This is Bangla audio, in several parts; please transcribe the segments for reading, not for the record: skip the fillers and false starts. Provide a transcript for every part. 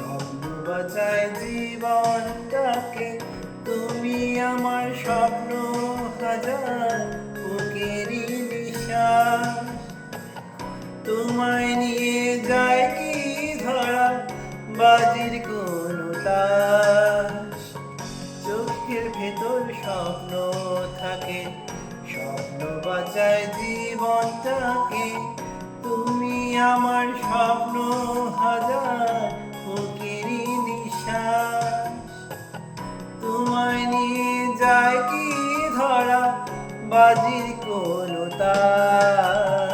স্বপ্ন বাঁচায় জীবনটাকে, তুমি আমার স্বপ্ন হাজার বুকেরই নিঃশ্বাস। তোমায় নিয়ে যায় কি ধরা বাজির কোনো তাস। চোখের ভেতর স্বপ্ন থাকে, স্বপ্ন বাঁচায় জীবনটাকে, তুমি আমার স্বপ্ন হাজার বুকেরই নিঃশ্বাস। তোমায় নিয়ে যায় কি ধরা বাজির কোনো তাস।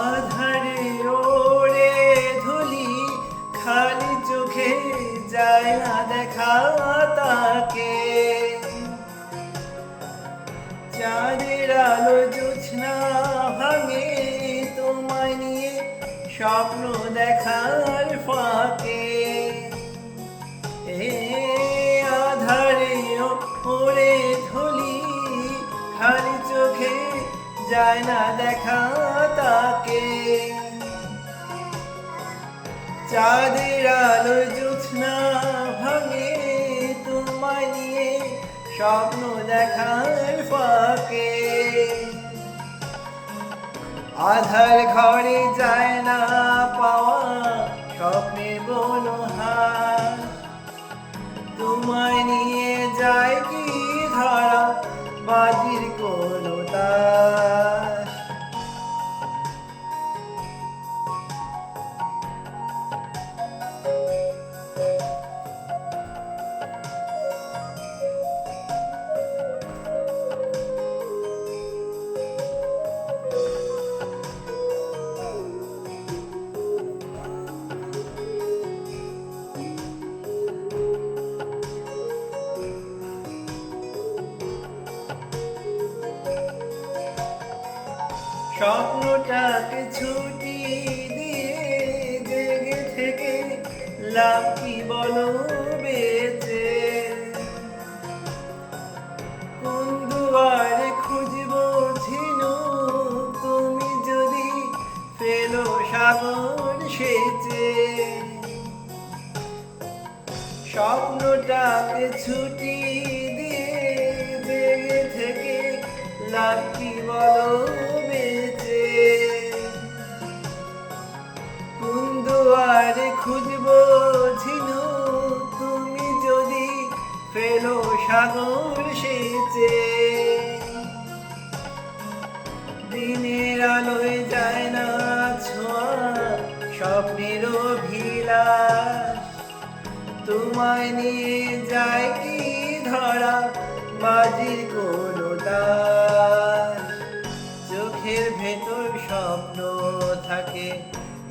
আধারে ওড়ে ধুলি, খালি চোখে যায় না দেখা তাকে। চাঁদের আলো জোছনা ভাঙে তোমায় নিয়ে স্বপ্ন দেখার ফাঁকে। আধারে ওড়ে ধুলি, খালি চোখে যায় না দেখা তাকে। চাঁদের আলো জোছনা ভাঙে তোমায় নিয়ে স্বপ্ন দেখার ফাঁকে। আধার ঘরে যায় না পাওয়া স্বপ্নের বনহার, তোমায় নিয়ে যায় কি ধরা বাজির কোনো তাস। স্বপ্নটাকে ছুটি দিয়ে জেগে থেকে লাভ কি বলো বেঁচে। কোন দুয়ারে খুঁজবো ঝিনু তুমি যদি ফেলো সাগর সেচে। স্বপ্নটাকে ছুটি দিয়ে জেগে থেকে লাভ কি বলো বেঁচে। কোন দুয়ারে খুঁজবো ঝিনু তুমি যদি ফেলো সাগর সেচে। দিনের আলোয় যায় না ছোঁয়া স্বপ্নের অভিলাষ, তোমায় নিয়ে যায় কি ধরা বাজির কোনো তাস। চোখের ভেতর স্বপ্ন থাকে,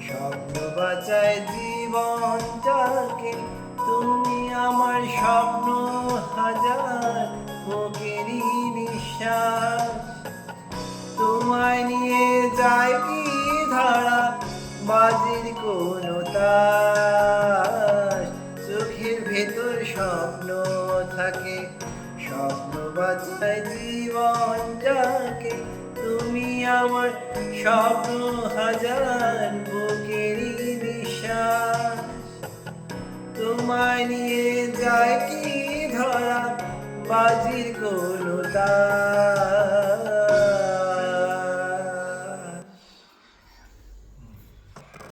স্বপ্ন বাঁচায় জীবনটাকে, তুমি আমার স্বপ্ন হাজার বুকেরই নিঃশ্বাস। তোমায় নিয়ে যায় কি ধরা বাজির কোনো তাস। চোখের ভেতর স্বপ্ন থাকে, স্বপ্ন বাঁচায় জীবনটাকে, তুমি আমার স্বপ্ন হাজার বুকেরই নিঃশ্বাস। তোমায় নিয়ে যায় কি ধরা বাজির কোনো তাস।